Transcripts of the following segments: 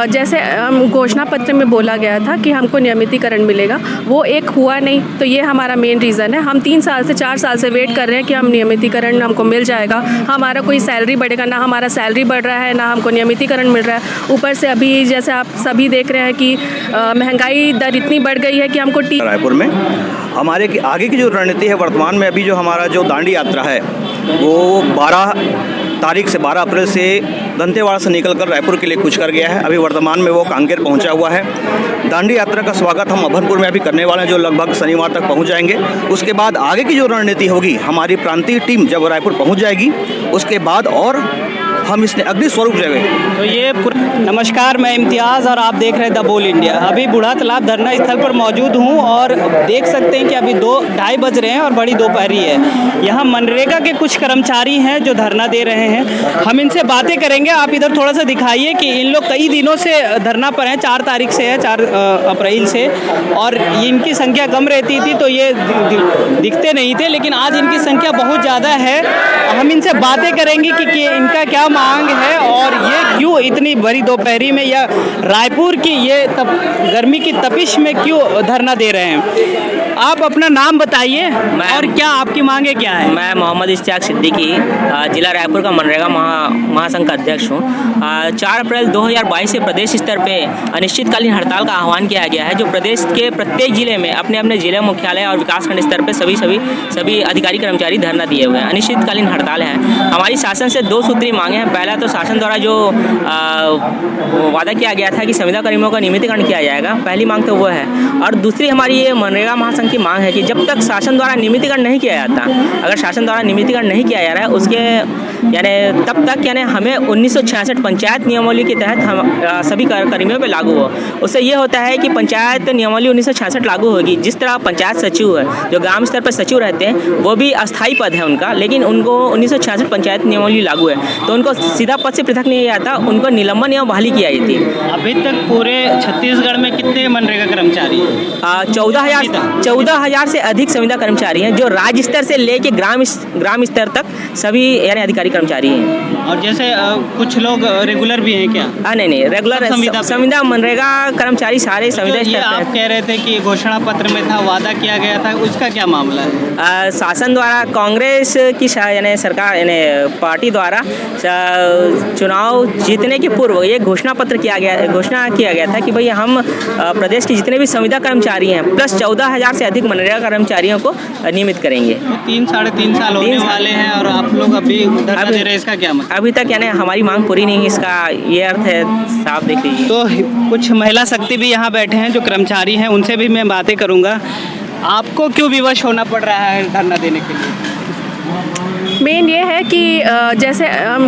जैसे घोषणा पत्र में बोला गया था कि हमको नियमितीकरण मिलेगा, वो एक हुआ नहीं। तो ये हमारा मेन रीज़न है। हम 3 साल से 4 साल से वेट कर रहे हैं कि हम नियमितीकरण हमको मिल जाएगा, हमारा कोई सैलरी बढ़ेगा। ना हमारा सैलरी बढ़ रहा है, ना हमको नियमितीकरण मिल रहा है। ऊपर से अभी जैसे आप सभी देख रहे हैं कि महंगाई दर इतनी बढ़ गई है कि हमको रायपुर में हमारे आगे की जो रणनीति है वर्तमान में, अभी जो हमारा जो दांडी यात्रा है वो 12 तारीख से 12 अप्रैल से दंतेवाड़ा से निकलकर रायपुर के लिए कूच कर गया है। अभी वर्तमान में वो कांकेर पहुंचा हुआ है। दांडी यात्रा का स्वागत हम अभनपुर में अभी करने वाले हैं, जो लगभग शनिवार तक पहुंच जाएंगे। उसके बाद आगे की जो रणनीति होगी, हमारी प्रांतीय टीम जब रायपुर पहुंच जाएगी उसके बाद और हम इसने अग्नि स्वरूप देंगे। तो ये नमस्कार, मैं इम्तियाज़ और आप देख रहे हैं द बोल इंडिया। अभी बूढ़ा तालाब धरना स्थल पर मौजूद हूँ और देख सकते हैं कि अभी 2-2:30 बज रहे हैं और बड़ी दोपहरी है। यहाँ मनरेगा के कुछ कर्मचारी हैं जो धरना दे रहे हैं। हम इनसे बातें करेंगे। आप इधर थोड़ा सा दिखाइए कि इन लोग कई दिनों से धरना पर हैं। 4 तारीख से है, 4 अप्रैल से, और इनकी संख्या कम रहती थी तो ये दिखते नहीं थे, लेकिन आज इनकी संख्या बहुत ज़्यादा है। हम इनसे बातें करेंगे कि इनका क्या मांग है और ये क्यों इतनी बड़ी दोपहरी में या रायपुर की ये गर्मी की तपिश में क्यों धरना दे रहे हैं। आप अपना नाम बताइए और क्या आपकी मांगे क्या है। मैं मोहम्मद इश्तियाक सिद्दीकी, जिला रायपुर का मनरेगा महासंघ का अध्यक्ष हूँ। 4 अप्रैल 2022 से प्रदेश स्तर पे अनिश्चितकालीन हड़ताल का आह्वान किया गया है, जो प्रदेश के प्रत्येक जिले में अपने अपने जिला मुख्यालय और विकासखंड स्तर पे सभी अधिकारी कर्मचारी धरना दिए हुए हैं। अनिश्चितकालीन हड़ताल है। हमारी शासन से 2 सूत्री मांगे हैं। पहला तो शासन द्वारा जो वादा किया गया था कि संविदा कर्मियों का नियमितीकरण किया जाएगा, पहली मांग तो वो है। और दूसरी हमारी ये मनरेगा महासंघ की मांग है कि जब तक शासन द्वारा नियमितीकरण नहीं किया जाता, अगर शासन द्वारा नियमितीकरण नहीं किया जा रहा है उसके यानी तब तक यानी हमें 1966 पंचायत नियमावली के तहत हम सभी कर्मियों पे लागू हो। उससे ये होता है कि पंचायत नियमावली 1966 लागू होगी। जिस तरह पंचायत सचिव है, जो ग्राम स्तर पर सचिव रहते हैं, वो भी अस्थायी पद है उनका, लेकिन उनको 1966 पंचायत नियमावली लागू है तो उनको सीधा पद से पृथक नहीं किया जाता, उनको निलंबन या बहाली की जाती है। अभी तक पूरे छत्तीसगढ़ में कितने मनरेगा कर्मचारी हैं? 14,000 से अधिक संविदा कर्मचारी हैं, जो राज्य स्तर से लेके ग्राम स्तर तक सभी यानी अधिकारी कर्मचारी हैं। और जैसे कुछ लोग रेगुलर भी हैं क्या? नहीं, रेगुलर संविदा मनरेगा कर्मचारी सारे संविदा स्तर पर। आप कह रहे थे कि घोषणा पत्र में था, वादा किया गया था, उसका क्या मामला है? शासन द्वारा कांग्रेस की यानी सरकार यानी पार्टी द्वारा चुनाव जीतने के पूर्व ये घोषणा किया गया था कि भाई हम प्रदेश के जितने भी संविदा कर्मचारी हैं प्लस 14,000 से अधिक मनरेगा कर्मचारियों को नियमित करेंगे। 3-3.5 साल होने वाले हैं और आप लोग अभी धरना दे रहे हैं, इसका क्या मतलब? अभी तक यानी हमारी मांग पूरी नहीं है, इसका ये अर्थ है, साफ देख लीजिए। तो कुछ महिला शक्ति भी यहाँ बैठे हैं जो कर्मचारी हैं, उनसे भी मैं बातें करूँगा। आपको क्यों विवश होना पड़ रहा है धरना देने के लिए? मेन ये है कि जैसे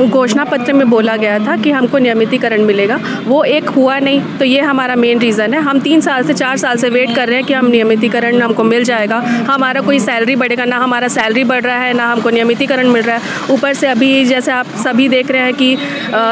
घोषणा पत्र में बोला गया था कि हमको नियमितीकरण मिलेगा, वो एक हुआ नहीं। तो ये हमारा मेन रीज़न है। हम 3 साल से 4 साल से वेट कर रहे हैं कि हम नियमितीकरण हमको मिल जाएगा, हमारा कोई सैलरी बढ़ेगा। ना हमारा सैलरी बढ़ रहा है, ना हमको नियमितीकरण मिल रहा है। ऊपर से अभी जैसे आप सभी देख रहे हैं कि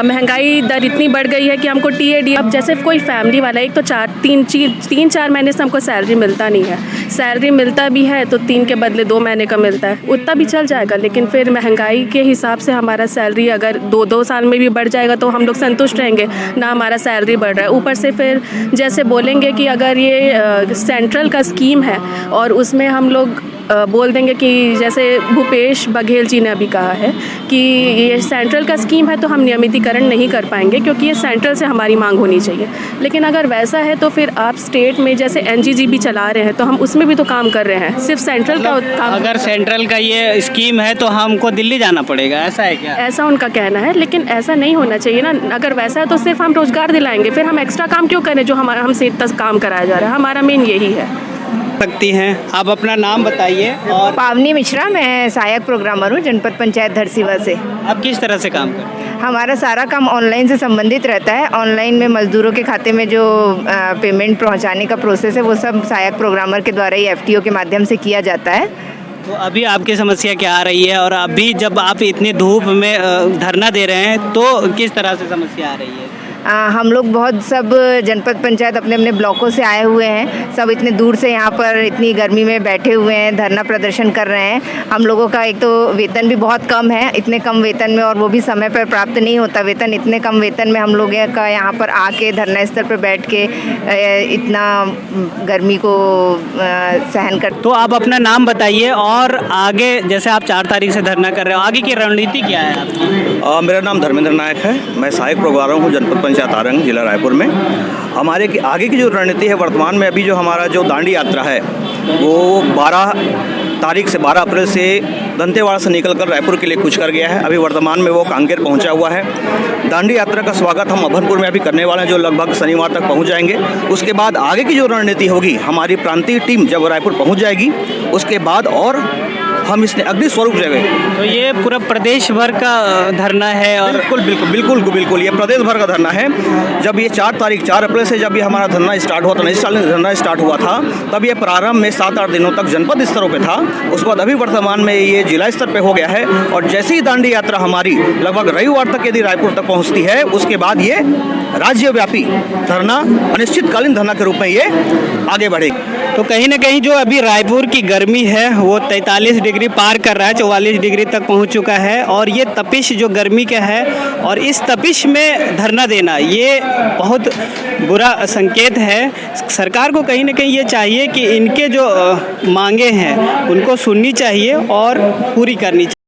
महंगाई दर इतनी बढ़ गई है कि हमको TAD, अब जैसे कोई फैमिली वाला, एक तो 3-4 महीने से हमको सैलरी मिलता नहीं है। सैलरी मिलता भी है तो 3 के बदले 2 महीने का मिलता है, उतना भी चल जाएगा। लेकिन फिर महंगाई के हिसाब से हमारा सैलरी अगर 2-2 साल में भी बढ़ जाएगा तो हम लोग संतुष्ट रहेंगे ना। हमारा सैलरी बढ़ रहा है, ऊपर से फिर जैसे बोलेंगे कि अगर ये सेंट्रल का स्कीम है और उसमें हम लोग बोल देंगे कि जैसे भूपेश बघेल जी ने अभी कहा है कि ये सेंट्रल का स्कीम है तो हम नियमितीकरण नहीं कर पाएंगे क्योंकि ये सेंट्रल से हमारी मांग होनी चाहिए। लेकिन अगर वैसा है तो फिर आप स्टेट में जैसे NGG भी चला रहे हैं तो हम उसमें भी तो काम कर रहे हैं, सिर्फ सेंट्रल का काम। अगर सेंट्रल का ये स्कीम है तो हमको दिल्ली जाना पड़ेगा, ऐसा है क्या? ऐसा उनका कहना है, लेकिन ऐसा नहीं होना चाहिए ना। अगर वैसा है तो सिर्फ हम रोजगार दिलाएंगे, फिर हम एक्स्ट्रा काम क्यों करें जो हमसे इतना काम कराया जा रहा है। हमारा मेन यही है। सकती हैं आप अपना नाम बताइए। और पावनी मिश्रा, मैं सहायक प्रोग्रामर हूँ जनपद पंचायत धरसीवा से। आप किस तरह से काम करते हैं? हमारा सारा काम ऑनलाइन से संबंधित रहता है। ऑनलाइन में मजदूरों के खाते में जो पेमेंट पहुँचाने का प्रोसेस है वो सब सहायक प्रोग्रामर के द्वारा ही FTO के माध्यम से किया जाता है। तो अभी आपकी समस्या क्या आ रही है और अभी जब आप इतनी धूप में धरना दे रहे हैं तो किस तरह से समस्या आ रही है? हम लोग बहुत सब जनपद पंचायत अपने अपने ब्लॉकों से आए हुए हैं, सब इतने दूर से यहाँ पर इतनी गर्मी में बैठे हुए हैं, धरना प्रदर्शन कर रहे हैं। हम लोगों का एक तो वेतन भी बहुत कम है, इतने कम वेतन में, और वो भी समय पर प्राप्त नहीं होता वेतन। इतने कम वेतन में हम लोग का यहाँ पर आके धरना स्थल पर बैठ के इतना गर्मी को सहन कर। तो आप अपना नाम बताइए और आगे, जैसे आप 4 तारीख से धरना कर रहे हो, आगे की रणनीति क्या है आपकी? मेरा नाम धर्मेंद्र नायक है, मैं सहायक प्रभारी हूँ जनपद पंचायत आरंग, जिला रायपुर में। हमारे आगे की जो रणनीति है, वर्तमान में अभी जो हमारा जो दांडी यात्रा है वो 12 तारीख से 12 अप्रैल से दंतेवाड़ा से निकलकर रायपुर के लिए कूच कर गया है। अभी वर्तमान में वो कांकेर पहुंचा हुआ है। दांडी यात्रा का स्वागत हम अभनपुर में अभी करने वाले हैं, जो लगभग शनिवार तक पहुंच जाएंगे। उसके बाद आगे की जो रणनीति होगी, हमारी प्रांतीय टीम जब रायपुर पहुंच जाएगी, उसके बाद और हम इसने अग्नि स्वरूप देंगे। तो ये पूरा प्रदेश भर का धरना है और बिल्कुल ये प्रदेश भर का धरना है। जब ये 4 अप्रैल से जब ये हमारा धरना स्टार्ट हुआ था, अनिश्चितकालीन धरना स्टार्ट हुआ था, तब ये प्रारंभ में 7-8 दिनों तक जनपद स्तरों पे था। उसके बाद अभी वर्तमान में ये जिला स्तर पे हो गया है। और जैसे ही दांडी यात्रा हमारी लगभग रविवार तक यदि रायपुर तक पहुँचती है, उसके बाद ये राज्यव्यापी धरना, अनिश्चितकालीन धरना के रूप में ये आगे बढ़ेगी। तो कहीं ना कहीं जो अभी रायपुर की गर्मी है वो 43 डिग्री पार कर रहा है, 44 डिग्री तक पहुंच चुका है। और ये तपिश जो गर्मी का है, और इस तपिश में धरना देना ये बहुत बुरा संकेत है। सरकार को कहीं ना कहीं ये चाहिए कि इनके जो मांगे हैं उनको सुननी चाहिए और पूरी करनी चाहिए।